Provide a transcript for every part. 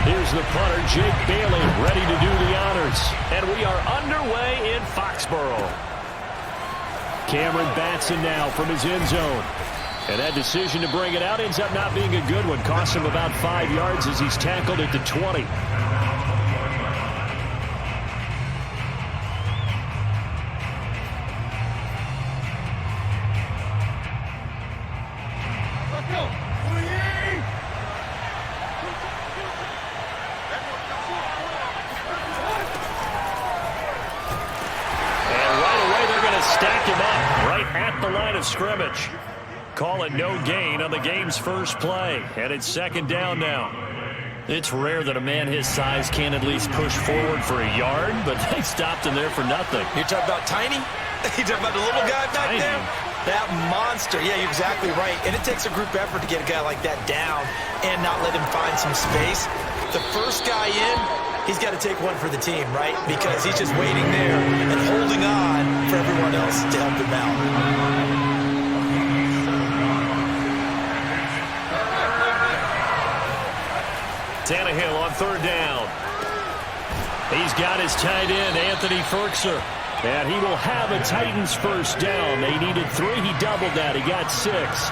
Here's the punter, Jake Bailey, ready to do the honors. And we are underway in Foxborough. Cameron Batson now from his end zone. And that decision to bring it out ends up not being a good one. Costs him about 5 yards as he's tackled at the 20. Stack him up right at the line of scrimmage. Call it no gain on the game's first play. And it's second down now. It's rare that a man his size can at least push forward for a yard, but they stopped him there for nothing. You're talking about tiny? You're talking about the little guy back there? That monster. Yeah, you're exactly right. And it takes a group effort to get a guy like that down and not let him find some space. The first guy in, he's got to take one for the team, right? Because he's just waiting there and holding on for everyone else to help him out. Tannehill on third down. He's got his tight end, Anthony Ferkser. And he will have a Titans first down. They needed 3. He doubled that. He got 6.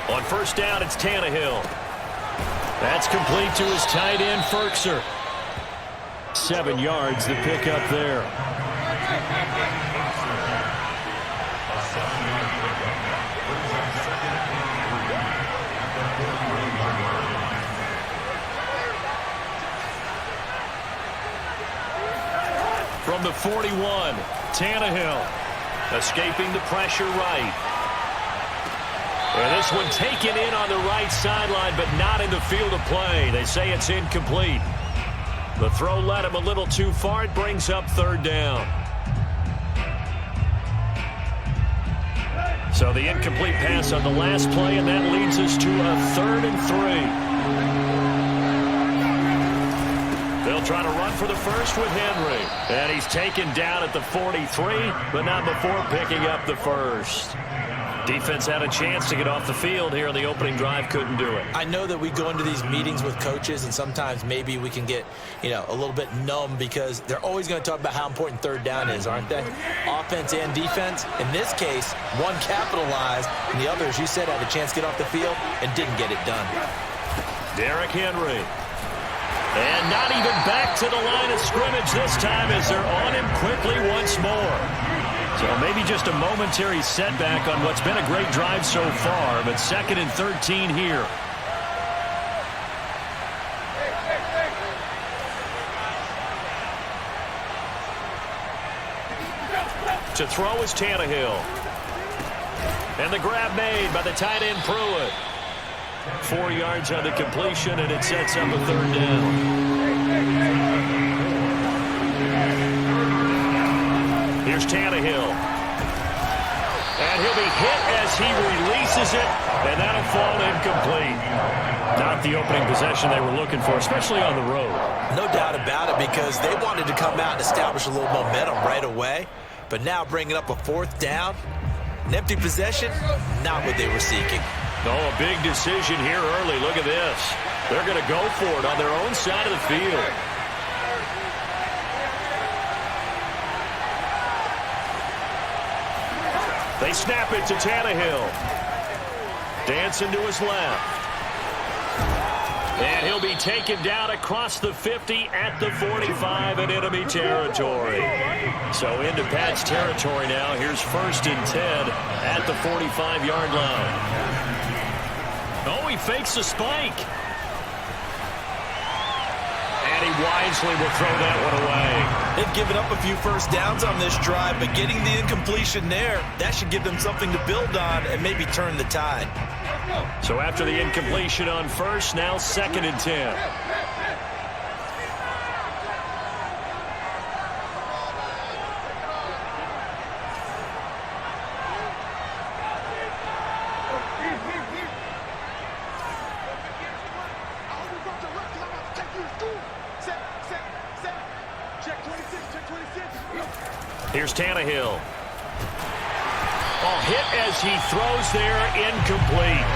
On first down, it's Tannehill. That's complete to his tight end, Ferkser. 7 yards, the pickup there. From the 41, Tannehill escaping the pressure right. And this one taken in on the right sideline, but not in the field of play. They say it's incomplete. The throw led him a little too far. It brings up third down. So the incomplete pass on the last play, and that leads us to a 3rd and 3. They'll try to run for the first with Henry. And he's taken down at the 43, but not before picking up the first. Defense had a chance to get off the field here on the opening drive, couldn't do it. I know that we go into these meetings with coaches, and sometimes maybe we can get, a little bit numb because they're always going to talk about how important third down is, aren't they? Offense and defense. In this case, one capitalized, and the other, as you said, had a chance to get off the field and didn't get it done. Derrick Henry. And not even back to the line of scrimmage this time as they're on him quickly once more. So maybe just a momentary setback on what's been a great drive so far, but 2nd and 13 here. To throw is Tannehill. And the grab made by the tight end Pruitt. 4 yards on the completion, and it sets up a third down. Here's Tannehill. And he'll be hit as he releases it, and that'll fall incomplete. Not the opening possession they were looking for, especially on the road. No doubt about it, because they wanted to come out and establish a little momentum right away. But now bringing up a 4th down, an empty possession, not what they were seeking. No, a big decision here early. Look at this. They're going to go for it on their own side of the field. They snap it to Tannehill. Dancing to his left. And he'll be taken down across the 50 at the 45 in enemy territory. So into Pat's territory now. Here's 1st and 10 at the 45-yard line. Oh, he fakes the spike. And he wisely will throw that one away. They've given up a few first downs on this drive, but getting the incompletion there, that should give them something to build on and maybe turn the tide. So after the incompletion on first, now 2nd and 10. Here's Tannehill. Oh, hit as he throws there, incomplete.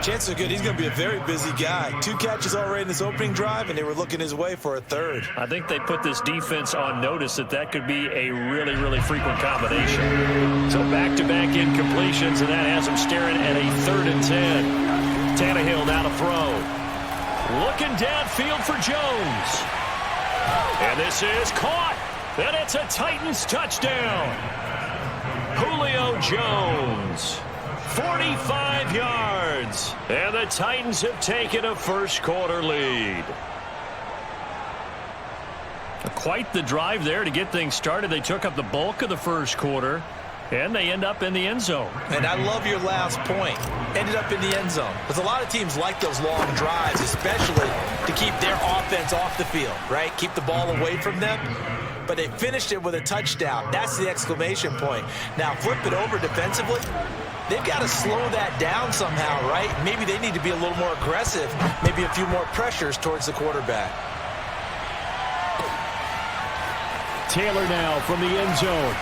Chances are good he's going to be a very busy guy. 2 catches already in this opening drive, and they were looking his way for a third. I think they put this defense on notice that could be a really, really frequent combination. So back-to-back incompletions, and that has him staring at a 3rd and 10. Tannehill now to throw. Looking downfield for Jones. And this is caught. And it's a Titans touchdown. Julio Jones. 45 yards. And the Titans have taken a first-quarter lead. Quite the drive there to get things started. They took up the bulk of the first quarter, and they end up in the end zone. And I love your last point. Ended up in the end zone. Because a lot of teams like those long drives, especially to keep their offense off the field, right? Keep the ball away from them. But they finished it with a touchdown. That's the exclamation point. Now, flip it over defensively. They've got to slow that down somehow, right? Maybe they need to be a little more aggressive, maybe a few more pressures towards the quarterback. Taylor now from the end zone.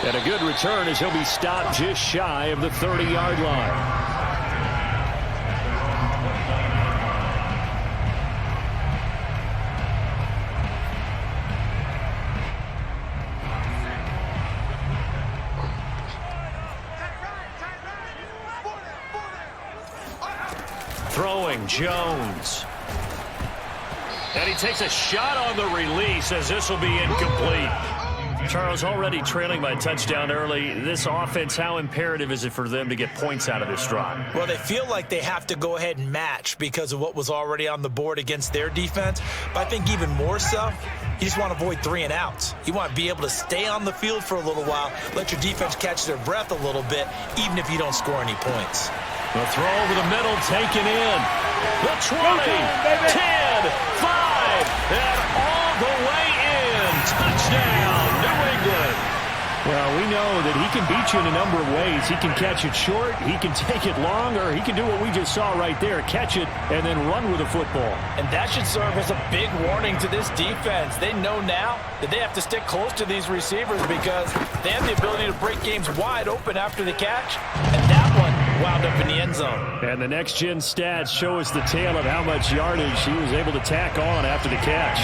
And a good return as he'll be stopped just shy of the 30-yard line. Throwing Jones. And he takes a shot on the release as this will be incomplete. Charles, already trailing by a touchdown early. This offense, how imperative is it for them to get points out of this drive? Well, they feel like they have to go ahead and match because of what was already on the board against their defense. But I think even more so, you just want to avoid 3 and outs. You want to be able to stay on the field for a little while, let your defense catch their breath a little bit, even if you don't score any points. The throw over the middle, taken in. The 20, 10, 5, and all the way in. Touchdown, New England. Well, we know that he can beat you in a number of ways. He can catch it short, he can take it long, or he can do what we just saw right there, catch it and then run with the football. And that should serve as a big warning to this defense. They know now that they have to stick close to these receivers because they have the ability to break games wide open after the catch. And that one wound up in the end zone. And the next-gen stats show us the tale of how much yardage he was able to tack on after the catch.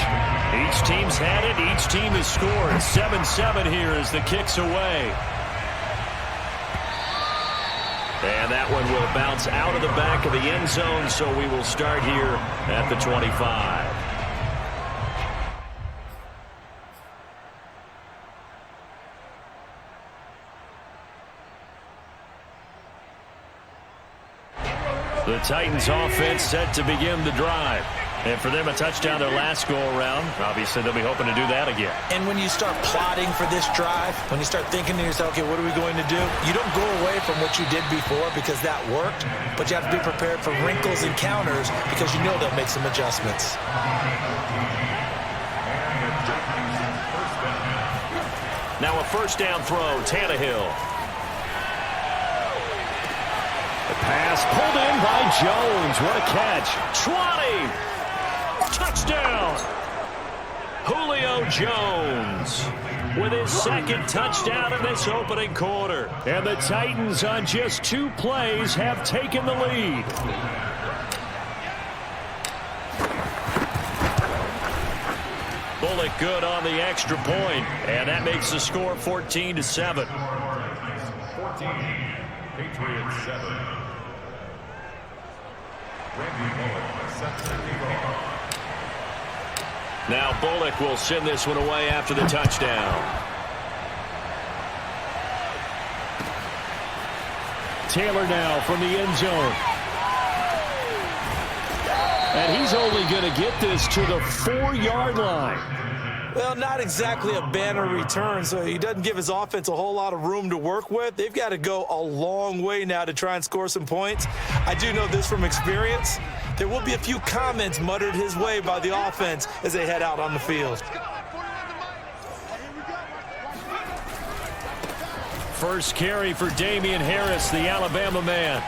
Each team's had it. Each team has scored. 7-7 here as the kick's away. And that one will bounce out of the back of the end zone, so we will start here at the 25. The Titans offense set to begin the drive. And for them, a touchdown their last go-around. Obviously, they'll be hoping to do that again. And when you start plotting for this drive, when you start thinking to yourself, okay, what are we going to do? You don't go away from what you did before because that worked, but you have to be prepared for wrinkles and counters because you know they'll make some adjustments. Now a first down throw, Tannehill. The pass pulled in by Jones. What a catch. 20. Touchdown. Julio Jones with his second touchdown in this opening quarter. And the Titans on just 2 plays have taken the lead. Bullock good on the extra point. And that makes the score 14-7. 14, Patriots 7. Now Bullock will send this one away after the touchdown. Taylor now from the end zone. And he's only going to get this to the 4-yard line. Well, not exactly a banner return, so he doesn't give his offense a whole lot of room to work with. They've got to go a long way now to try and score some points. I do know this from experience. There will be a few comments muttered his way by the offense as they head out on the field. First carry for Damian Harris, the Alabama man.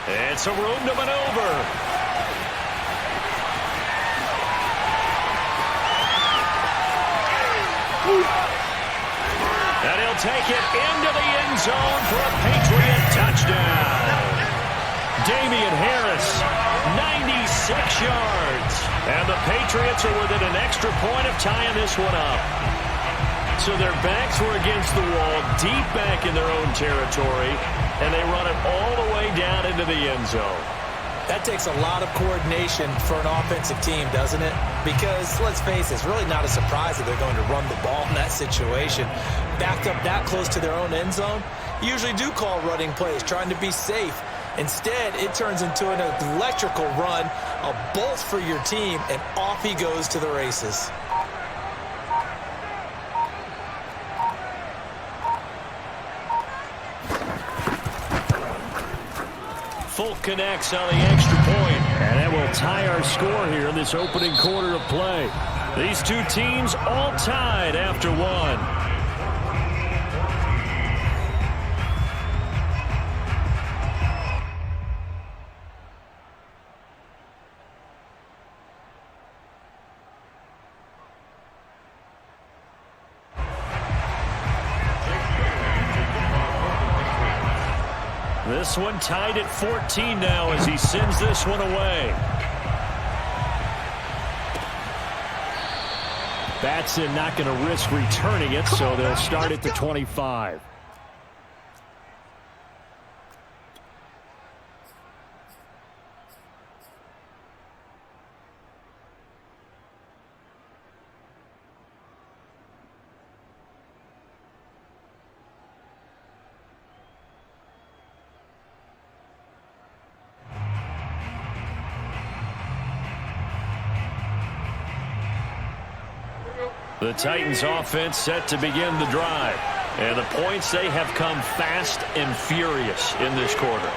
And some room to maneuver. take it into the end zone for a Patriot touchdown. Damian Harris, 96 yards. And the Patriots are within an extra point of tying this one up. So their backs were against the wall, deep back in their own territory, and they run it all the way down into the end zone. That takes a lot of coordination for an offensive team, doesn't it? Because, let's face it, it's really not a surprise that they're going to run the ball in that situation. Backed up that close to their own end zone, usually do call running plays, trying to be safe. Instead, it turns into an electrical run, a bolt for your team, and off he goes to the races. Folk connects on the extra point. And that will tie our score here in this opening quarter of play. These two teams all tied after one. This one tied at 14 now as he sends this one away. Batson not going to risk returning it, so they'll start at the 25. The Titans offense set to begin the drive. And the points, they have come fast and furious in this quarter.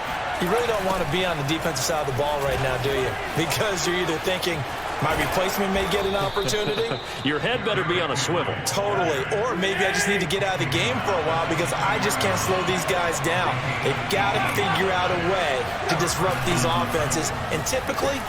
You really don't want to be on the defensive side of the ball right now, do you? Because you're either thinking, my replacement may get an opportunity. Your head better be on a swivel. Totally. Or maybe I just need to get out of the game for a while because I just can't slow these guys down. They've got to figure out a way to disrupt these offenses. And typically,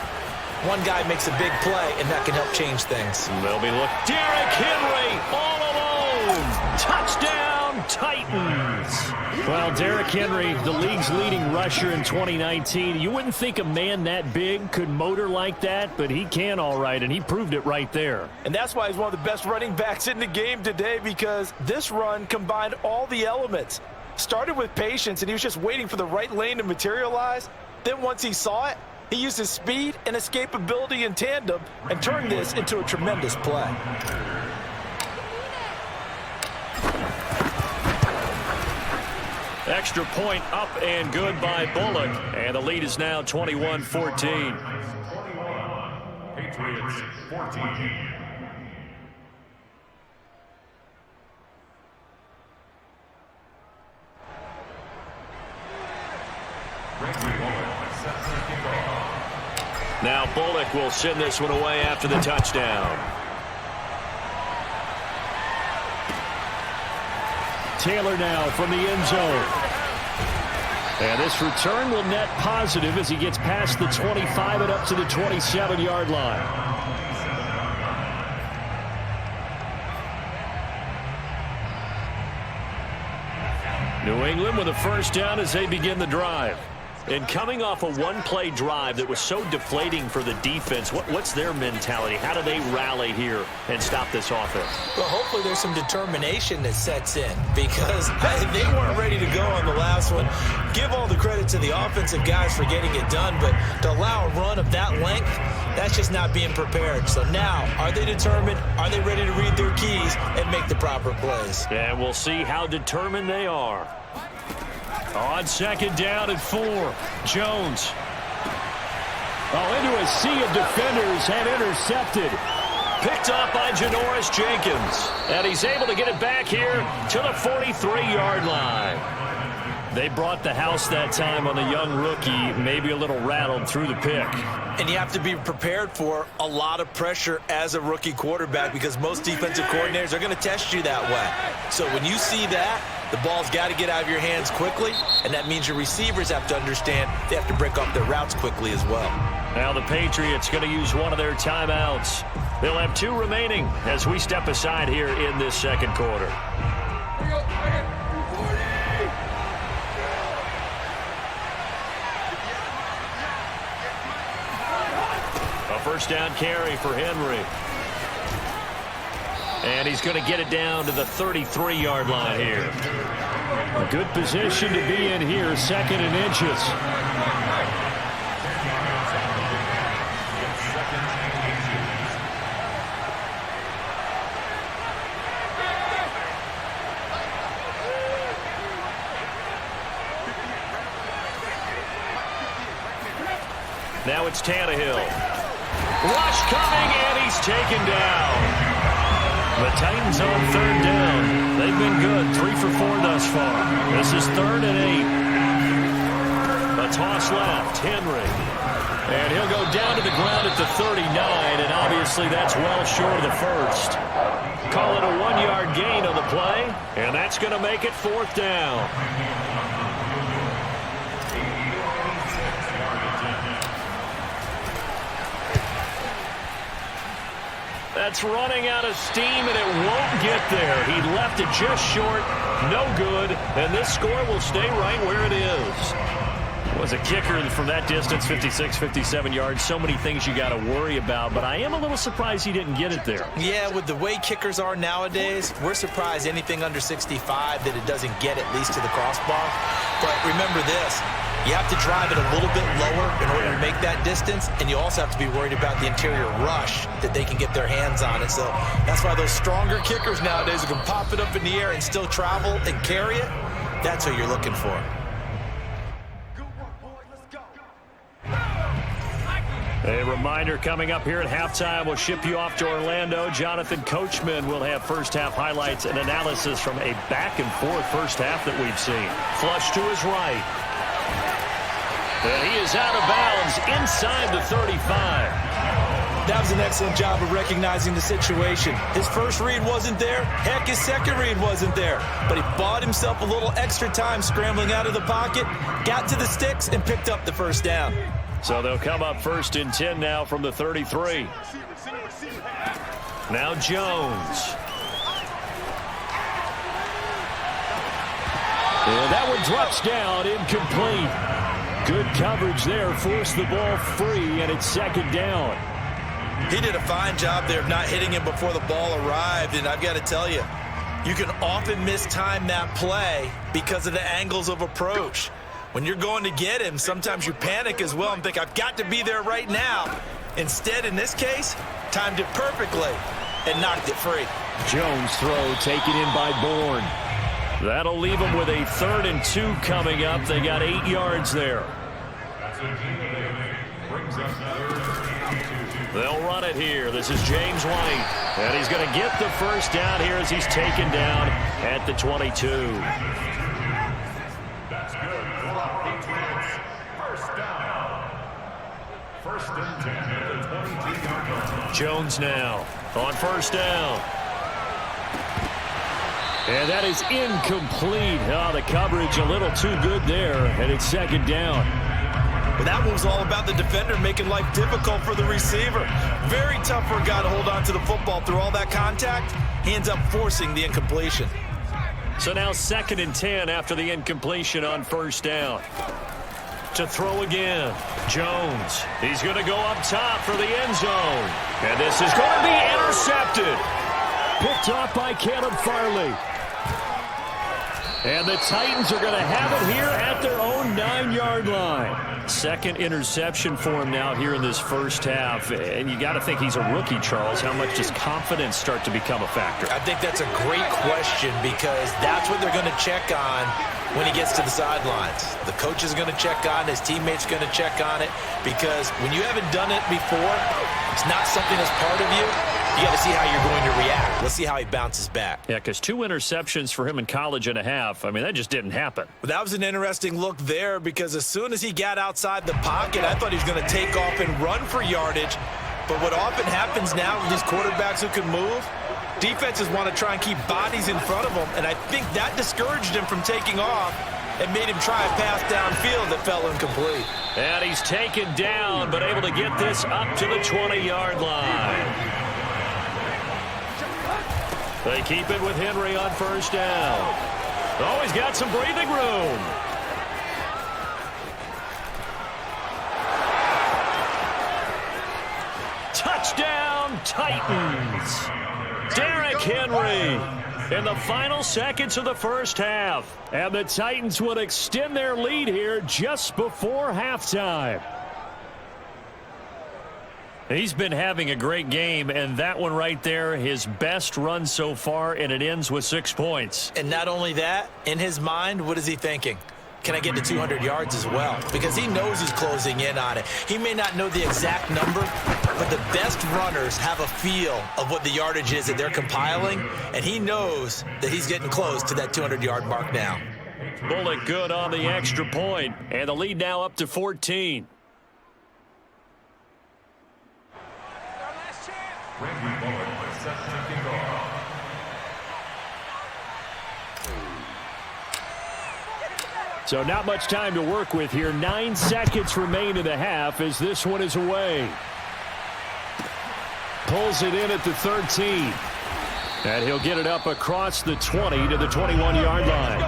one guy makes a big play, and that can help change things. They'll be looking. Derrick Henry all alone. Touchdown, Titans. Well, Derrick Henry, the league's leading rusher in 2019. You wouldn't think a man that big could motor like that, but he can all right, and he proved it right there. And that's why he's one of the best running backs in the game today, because this run combined all the elements. Started with patience, and he was just waiting for the right lane to materialize. Then once he saw it, he used his speed and escapability in tandem and turned this into a tremendous play. Extra point up and good by Bullock. And the lead is now 21-14. Patriots 14. Now Bullock will send this one away after the touchdown. Taylor now from the end zone. And this return will net positive as he gets past the 25 and up to the 27-yard line. New England with a first down as they begin the drive. And coming off a one-play drive that was so deflating for the defense, what's their mentality? How do they rally here and stop this offense? Well, hopefully there's some determination that sets in because they weren't ready to go on the last one. Give all the credit to the offensive guys for getting it done, but to allow a run of that length, that's just not being prepared. So now, are they determined? Are they ready to read their keys and make the proper plays? And we'll see how determined they are. On second down and 4, Jones. Into a sea of defenders and intercepted. Picked up by Janoris Jenkins. And he's able to get it back here to the 43-yard line. They brought the house that time on the young rookie, maybe a little rattled through the pick. And you have to be prepared for a lot of pressure as a rookie quarterback because most defensive coordinators are going to test you that way. So when you see that, the ball's got to get out of your hands quickly, and that means your receivers have to understand they have to break off their routes quickly as well. Now the Patriots going to use one of their timeouts. They'll have 2 remaining as we step aside here in this second quarter. first down carry for Henry. And he's going to get it down to the 33-yard line here. A good position to be in here, 2nd and inches. Now it's Tannehill. Rush coming, and he's taken down. The Titans on 3rd down. They've been good, 3 for 4 thus far. This is 3rd and 8. A toss left, Henry. And he'll go down to the ground at the 39, and obviously that's well short of the first. Call it a 1-yard gain on the play, and that's going to make it 4th down. That's running out of steam, and it won't get there. He left it just short, no good, and this score will stay right where it is. Was a kicker from that distance, 56, 57 yards. So many things you got to worry about, but I am a little surprised he didn't get it there. Yeah, with the way kickers are nowadays, we're surprised anything under 65 that it doesn't get at least to the crossbar. But remember this, you have to drive it a little bit lower in order to make that distance, and you also have to be worried about the interior rush that they can get their hands on it. So that's why those stronger kickers nowadays who can pop it up in the air and still travel and carry it, that's what you're looking for. A reminder coming up here at halftime. We'll ship you off to Orlando. Jonathan Coachman will have first-half highlights and analysis from a back-and-forth first half that we've seen. Flush to his right. And he is out of bounds inside the 35. That was an excellent job of recognizing the situation. His first read wasn't there. Heck, his second read wasn't there. But he bought himself a little extra time scrambling out of the pocket, got to the sticks, and picked up the first down. So they'll come up 1st and 10 now from the 33. Now Jones. And that one drops down, incomplete. Good coverage there, forced the ball free, and it's 2nd down. He did a fine job there of not hitting him before the ball arrived, and I've got to tell you, you can often mistime that play because of the angles of approach. When you're going to get him, sometimes you panic as well and think, I've got to be there right now. Instead, in this case, timed it perfectly and knocked it free. Jones' throw taken in by Bourne. That'll leave them with a 3rd and 2 coming up. They got 8 yards there. They'll run it here. This is James White. And he's going to get the first down here as he's taken down at the 22. That's good. Patriots. First down. 1st and 10 at the 22-yard line. Jones now on 1st down. And that is incomplete. Oh, the coverage a little too good there, and it's 2nd down. Well, that was all about the defender making life difficult for the receiver. Very tough for a guy to hold on to the football through all that contact. He ends up forcing the incompletion. So now 2nd and 10 after the incompletion on 1st down. To throw again, Jones. He's going to go up top for the end zone. And this is going to be intercepted. Picked off by Caleb Farley. And the Titans are going to have it here at their own 9-yard line. 2nd interception for him now here in this first half. And you got to think he's a rookie, Charles. How much does confidence start to become a factor? I think that's a great question because that's what they're going to check on when he gets to the sidelines. The coach is going to check on it. His teammates are going to check on it because when you haven't done it before, it's not something that's part of you. You got to see how you're going to react. Let's see how he bounces back. Yeah, because 2 interceptions for him in college and a half. I mean, that just didn't happen. Well, that was an interesting look there because as soon as he got outside the pocket, I thought he was going to take off and run for yardage. But what often happens now with these quarterbacks who can move, defenses want to try and keep bodies in front of them, and I think that discouraged him from taking off and made him try a pass downfield that fell incomplete. And he's taken down, but able to get this up to the 20-yard line. They keep it with Henry on 1st down. Oh, he's got some breathing room. Titans. Derrick Henry in the final seconds of the first half. And the Titans would extend their lead here just before halftime. He's been having a great game, and that one right there, his best run so far, and it ends with 6 points. And not only that, in his mind, what is he thinking? Can I get to 200 yards as well? Because he knows he's closing in on it. He may not know the exact number, but the best runners have a feel of what the yardage is that they're compiling, and he knows that he's getting close to that 200-yard mark now. Bullock good on the extra point, and the lead now up to 14. Randy Bullock set to kick off. So not much time to work with here. 9 seconds remain in the half as this one is away. Pulls it in at the 13. And he'll get it up across the 20 to the 21-yard line.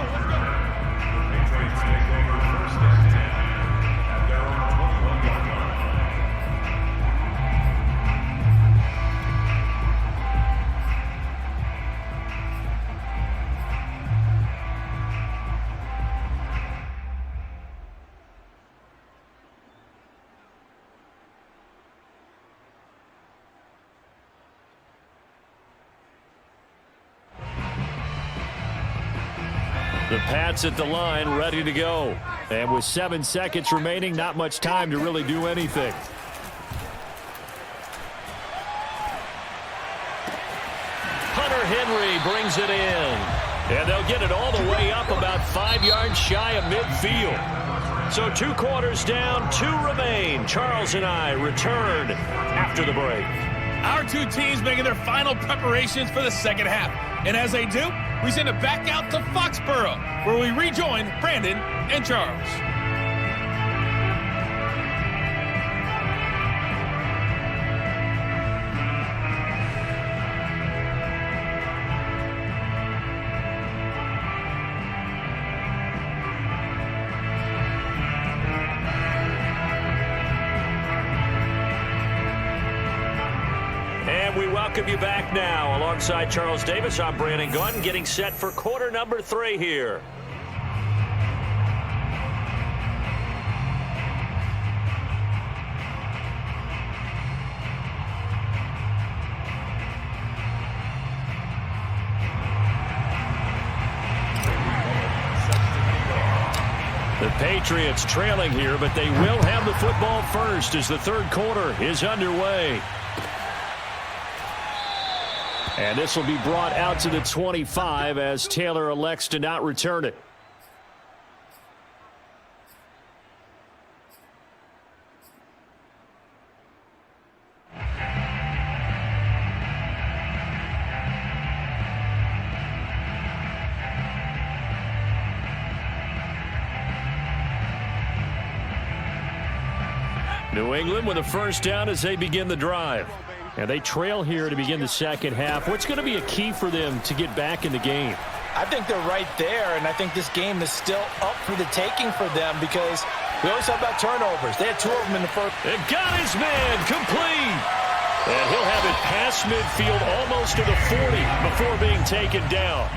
Patriots take over 1st and 10 at their own 21-yard line. The Pats at the line, ready to go. And with 7 seconds remaining, not much time to really do anything. Hunter Henry brings it in. And they'll get it all the way up about 5 yards shy of midfield. So 2 quarters down, 2 remain. Charles and I return after the break. Our 2 teams making their final preparations for the second half. And as they do, we send it back out to Foxborough, where we rejoin Brandon and Charles. We welcome you back now. Alongside Charles Davis, I'm Brandon Gunn, getting set for quarter number 3 here. The Patriots trailing here, but they will have the football first as the third quarter is underway. And this will be brought out to the 25 as Taylor elects to not return it. New England with a first down as they begin the drive. And they trail here to begin the second half. What's going to be a key for them to get back in the game? I think they're right there, and I think this game is still up for the taking for them because we always talk about turnovers. They had 2 of them in the first. It got his man complete. And he'll have it past midfield almost to the 40 before being taken down.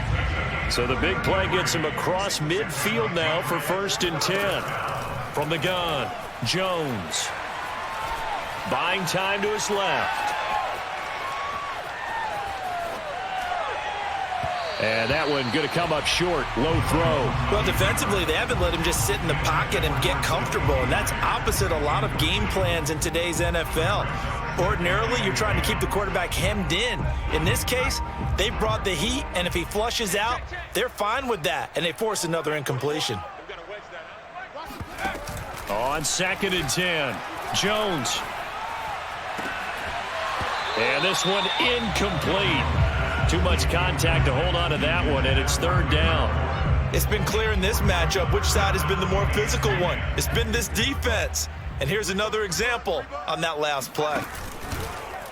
So the big play gets him across midfield now for 1st and 10. From the gun, Jones. Buying time to his left. And that one going to come up short. Low throw. Well, defensively, they haven't let him just sit in the pocket and get comfortable, and that's opposite a lot of game plans in today's NFL. Ordinarily, you're trying to keep the quarterback hemmed in. In this case, they brought the heat, and if he flushes out, they're fine with that, and they force another incompletion. On 2nd and 10, Jones. And this one incomplete. Too much contact to hold on to that one, and it's 3rd down. It's been clear in this matchup which side has been the more physical one. It's been this defense. And here's another example on that last play.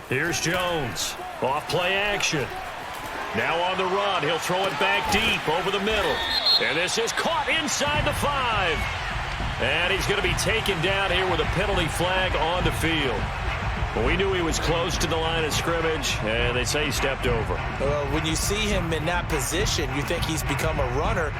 Here's Jones. Off play action. Now on the run. He'll throw it back deep over the middle. And this is caught inside the 5. And he's going to be taken down here with a penalty flag on the field. Well, we knew he was close to the line of scrimmage, and they say he stepped over. Well, when you see him in that position, you think he's become a runner.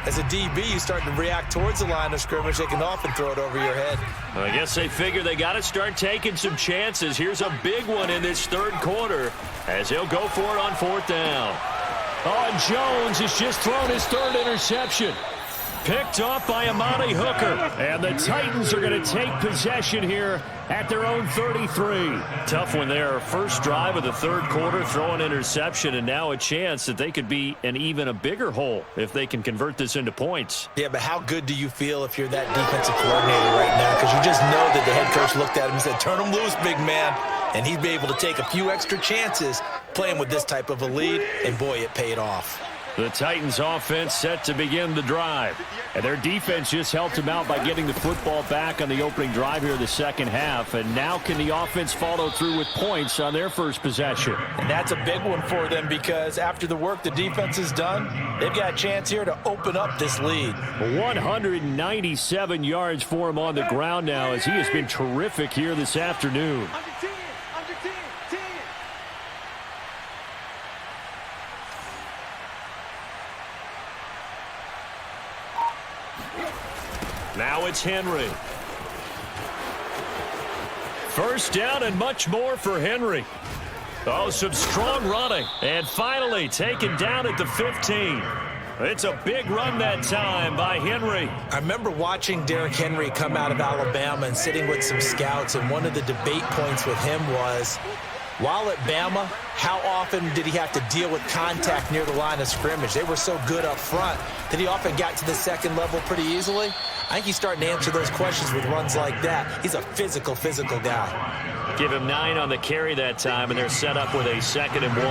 As a DB, you start to react towards the line of scrimmage. They can often throw it over your head. I guess they figure they got to start taking some chances. Here's a big one in this third quarter as he'll go for it on 4th down. Oh, and Jones has just thrown his 3rd interception. Picked off by Amani Hooker. And the Titans are going to take possession here at their own 33. Tough one there. First drive of the third quarter, throw an interception, and now a chance that they could be in even a bigger hole if they can convert this into points. Yeah, but how good do you feel if you're that defensive coordinator right now? Because you just know that the head coach looked at him and said, turn him loose, big man. And he'd be able to take a few extra chances playing with this type of a lead, and boy, it paid off. The Titans offense set to begin the drive. And their defense just helped them out by getting the football back on the opening drive here in the second half. And now can the offense follow through with points on their first possession? And that's a big one for them because after the work the defense has done, they've got a chance here to open up this lead. 197 yards for him on the ground now as he has been terrific here this afternoon. Now it's Henry. First down and much more for Henry. Oh, some strong running. And finally taken down at the 15. It's a big run that time by Henry. I remember watching Derrick Henry come out of Alabama and sitting with some scouts, and one of the debate points with him was, while at Bama, how often did he have to deal with contact near the line of scrimmage? They were so good up front that he often got to the second level pretty easily. I think he's starting to answer those questions with runs like that. He's a physical guy. Give him 9 on the carry that time, and they're set up with a 2nd and 1.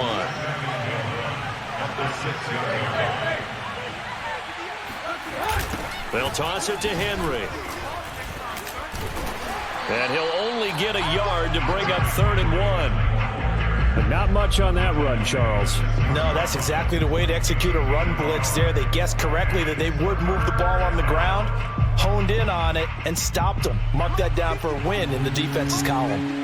They'll toss it to Henry. And he'll only get a yard to bring up 3rd and 1. But not much on that run, Charles. No, that's exactly the way to execute a run blitz there. They guessed correctly that they would move the ball on the ground, honed in on it, and stopped them. Mark that down for a win in the defense's column.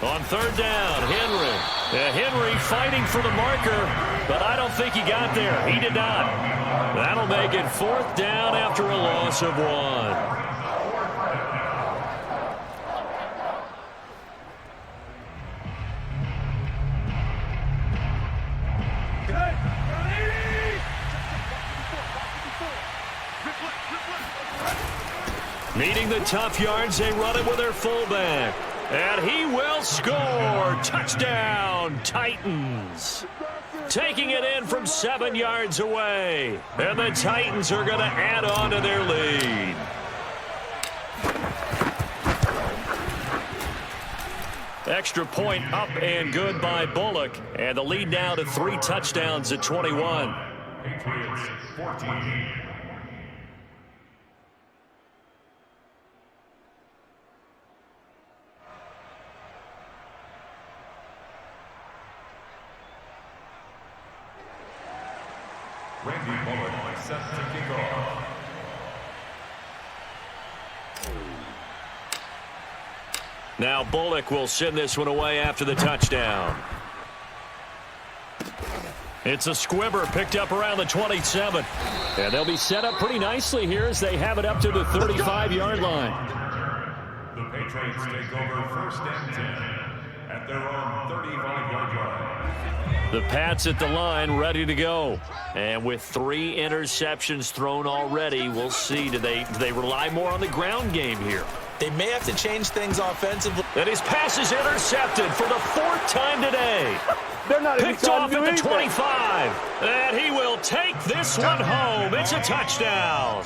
On 3rd down, Henry. Henry fighting for the marker, but I don't think he got there. He did not. That'll make it 4th down after a loss of 1. Needing the tough yards, they run it with their fullback. And he will score. Touchdown, Titans. Taking it in from 7 yards away. And the Titans are going to add on to their lead. Extra point up and good by Bullock. And the lead now to 3 touchdowns at 21. Patriots 14. Randy Bullock set to kick off. Now Bullock will send this one away after the touchdown. It's a squibber picked up around the 27. And they'll be set up pretty nicely here as they have it up to the 35-yard line. The Patriots take over 1st and 10 at their own 35-yard line. The Pats at the line ready to go. And with 3 interceptions thrown already, we'll see. Do they rely more on the ground game here? They may have to change things offensively. And his pass is intercepted for the 4th time today. They're not Picked off at the 25. And he will take this one home. It's a touchdown.